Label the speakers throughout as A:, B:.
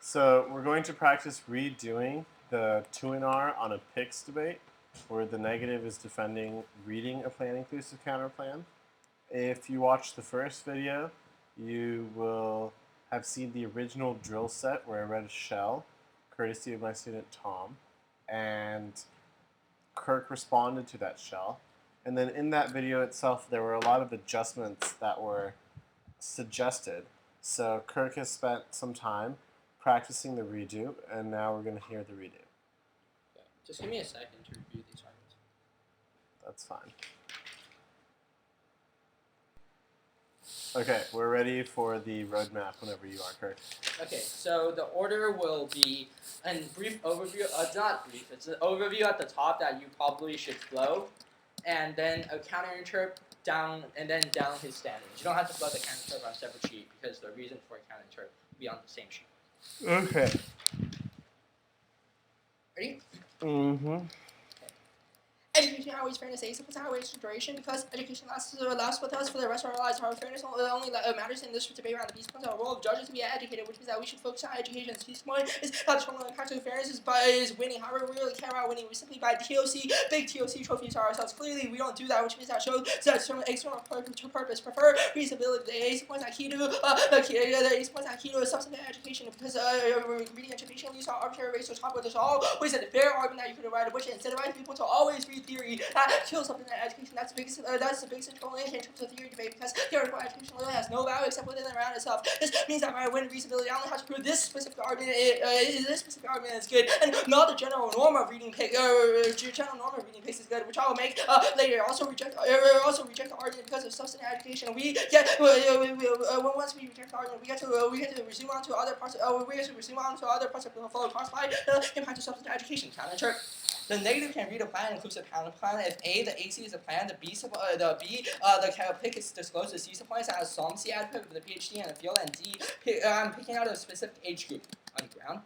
A: So we're going to practice redoing the 2NR on a PICs debate, where the negative is defending reading a plan-inclusive counterplan. If you watch the first video, you will have seen the original drill set where I read a shell, courtesy of my student Tom, and Kirk responded to that shell. And then in that video itself, there were a lot of adjustments that were suggested. So Kirk has spent some time practicing the redo, and now we're going to hear the redo.
B: Okay. Just give me a second to review these arguments.
A: That's fine. Okay, we're ready for the roadmap whenever you are, Kirk.
B: Okay, so the order will be a brief overview, not brief, it's an overview at the top that you probably should flow, and then a counterinterp down, and then down his standings. You don't have to flow the counterinterp on a separate sheet because the reason for a counterinterp will be on the same sheet.
A: Okay.
B: Ready?
A: Mm-hmm.
B: Education always fairness is a always duration because education lasts with us for the rest of our lives. Our fairness only matters in this debate around the peace points. Our role of judges to be educated, which means that we should focus on education. The peace point is how the total impact of fairness is winning. However, we really care about winning. We simply buy TOC, big TOC trophies for ourselves. Clearly, we don't do that, which means that shows that external purpose. Prefer reasonability. The ace points are key to the ace points are key to substantive education because reading education leads to arbitrary race to top with us all. Ways a fair argument that you could write, which incentivizes people to always read theory. That kills something in education. That's the biggest control in terms of theory debate because theoretical education really has no value except within and around itself. This means that my win reasonability, I only have to prove this specific argument is good, and not the general norm of reading picks is good, which I will make later. Also reject the argument because of substantive education. We get once we reject the argument, we get to resume on to other parts. We get to resume on to other parts of the flow caused by the impact of substantive education. Counter. The negative can read a plan inclusive counterplan if A, the AC is a plan, the PIC is disclosed, the C supplies has solvency output for the PhD and the field, and D, I'm picking out a specific age group on the ground.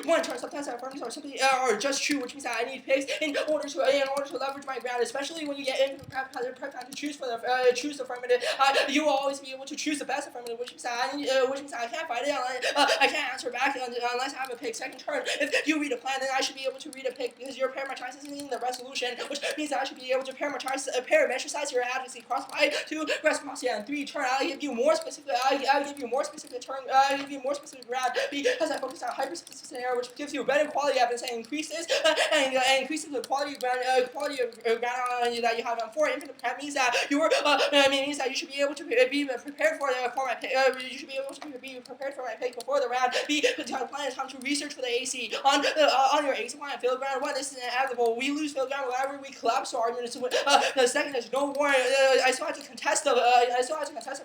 B: One turn sometimes our firms are simply are just true, which means that I need picks in order to leverage my ground, especially when you get into prep time to choose for the choose the affirmative. You will always be able to choose the best affirmative, which means that I can't fight it. I can't answer back unless I have a pick. Second turn, if you read a plan, then I should be able to read a pick because you're parameterizing the resolution, which means that I should be able to parametrize your advocacy cross by to reciprocity. And three turn, I'll give you more specific. I'll give you more specific turn. I'll give you more specific ground because I focus on hyperspecific. Which gives you better quality evidence and increases the quality of ground that you have on four. Infinite prep means that means that you should be able to be prepared for my pick. You should be able to be prepared for my pick before the round. B, the plan is time to research for the AC on your AC line field ground. One, this is inevitable. We lose field ground whenever we collapse our arguments. The second is no warrant. I still have to contest the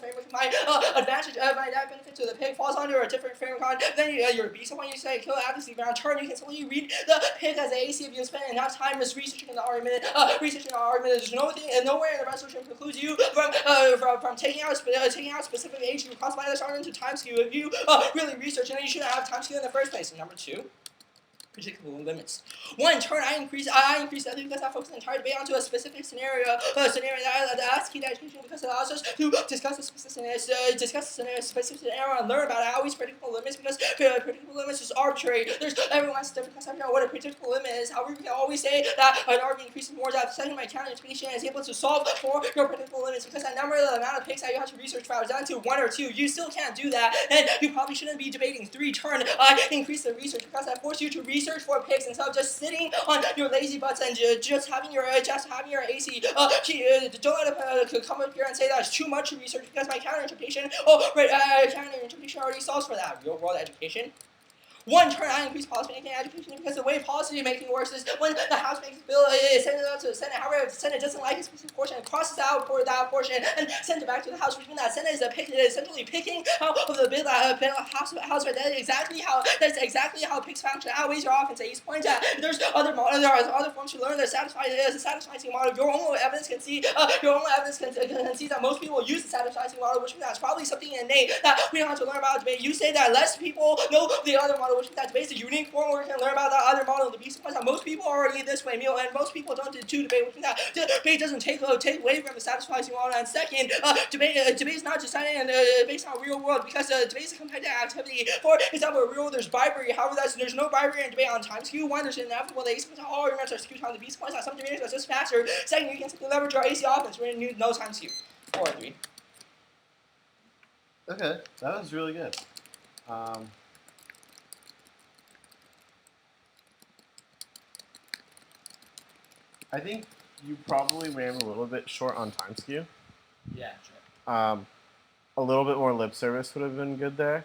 B: framework. My advantage, my benefit to the pick falls under a different framework. Then your B. So when you say kill advocacy ground turn, you can simply read the pick as a AC if you spend enough time researching the argument. There's nowhere in the resolution precludes you from taking out specific age group caused by this argument to time skew. If you really research, then you shouldn't have time skew in the first place. And number two, predictable limits. One turn, I increase that because I focus the entire debate onto a specific scenario that's key to education because it allows us to discuss the specific scenario and learn about how we predictable limits because predictable limits is arbitrary. Everyone has a different concept of what a predictable limit is. However, we can always say that an argument increases more that the second my counter-education is able to solve for your predictable limits because the amount of picks that you have to research for is down to one or two. You still can't do that, and you probably shouldn't be debating three turn. Increase the research because I force you to research for picks instead of just sitting on your lazy butts and just having your AC. Don't let it come up here and say that's too much research because my counterinterpretation already solves for that. Real world education. One turn, I increase policy making education because the way policy making works is when the House makes a bill, it sends it out to the Senate. However, if the Senate doesn't like a specific portion, it crosses out for that portion and sends it back to the House, which means that Senate is essentially picking out of the bill that House. But that's exactly how picks function. I always often say he's pointing out there's other forms to learn that satisfy the model. Your own evidence can see that most people use the satisfying model, which means that's probably something innate that we don't have to learn about debate. You say that less people know the other model, which means that debate is a unique form where you can learn about the other model of the beast points that most people are already this way, and most people don't do debate, which means that debate doesn't take away from the satisfying model. And second, debate is not decided based on real world, because debate is a competitive activity. For example, real world there's bribery. However, there's no bribery in debate on time skew. One, there's inevitable that all arguments are skewed on the beast points. Some debaters are just faster. Second, you can simply leverage our AC offense. We're going to no time skew. 4 and 3.
A: Okay, that was really good. I think you probably ran a little bit short on time skew.
B: Yeah, sure.
A: A little bit more lip service would have been good there.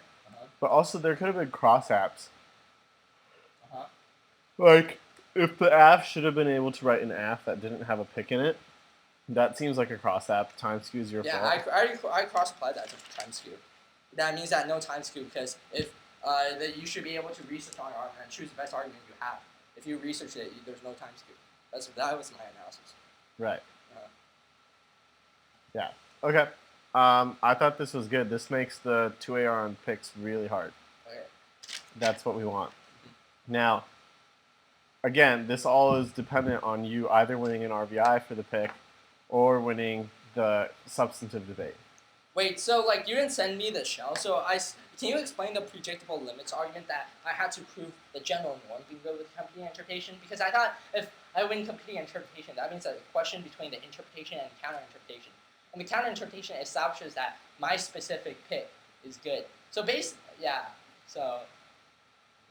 A: But also there could have been cross apps. Like, if the app should have been able to write an app that didn't have a pick in it, that seems like a cross app. Time skew is your fault.
B: Yeah, I cross-applied that to time skew. That means that no time skew, because if that you should be able to research on your argument and choose the best argument you have. If you research it, there's no time skew. That was my analysis.
A: Right. Yeah. Okay. I thought this was good. This makes the 2AR on picks really hard.
B: Okay.
A: That's what we want. Now, again, this all is dependent on you either winning an RBI for the pick or winning the substantive debate.
B: Wait, so like you didn't send me the shell, so can you explain the predictable limits argument that I had to prove the general norm being good with competing interpretation? Because I thought if I win competing interpretation, that means a question between the interpretation and counter interpretation. And the counter interpretation establishes that my specific pick is good. So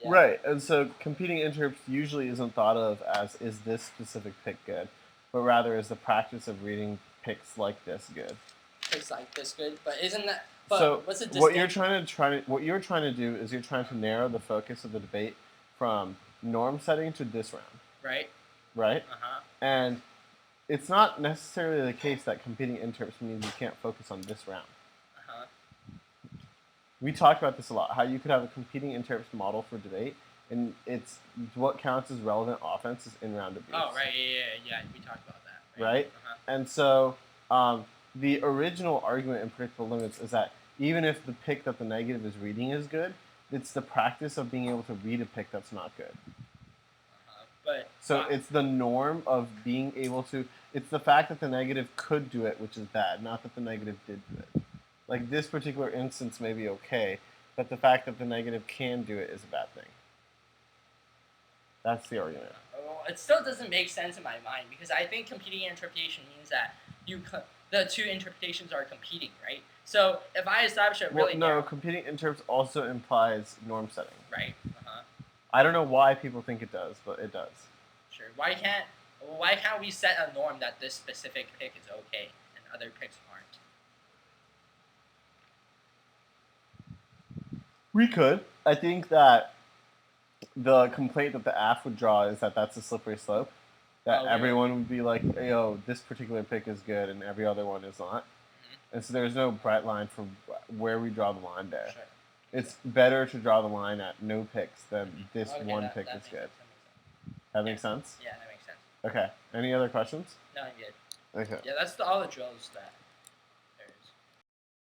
A: Right, and so competing interps usually isn't thought of as is this specific pick good, but rather is the practice of reading picks like this good.
B: Picks like this good, but isn't that? But
A: so
B: what's the
A: what you're trying to do is you're trying to narrow the focus of the debate from norm setting to this round.
B: Right.
A: Right. And it's not necessarily the case that competing interps means you can't focus on this round. We talked about this a lot, how you could have a competing interps model for debate, and it's what counts as relevant offense is in-round abuse.
B: Oh, right, yeah, we talked about that.
A: Right? And so the original argument in predictable limits is that even if the pick that the negative is reading is good, it's the practice of being able to read a pick that's not good. It's the norm of being able to, it's the fact that the negative could do it, which is bad, not that the negative did do it. Like, this particular instance may be okay, but the fact that the negative can do it is a bad thing. That's the argument.
B: Well, it still doesn't make sense in my mind, because I think competing interpretation means that the two interpretations are competing, right? So if I establish a really
A: competing interps also implies norm setting.
B: Right.
A: I don't know why people think it does, but it does.
B: Sure. Why can't we set a norm that this specific pick is okay and other picks aren't?
A: We could. I think that the complaint that the AF would draw is that that's a slippery slope. That everyone would be like, yo, this particular pick is good and every other one is not. And so there's no bright line for where we draw the line there. Sure. It's better to draw the line at no picks than this one pick is good. That makes sense?
B: Yeah, that makes sense.
A: Okay. Any other questions?
B: No, I'm good.
A: Okay.
B: Yeah, that's all the drills that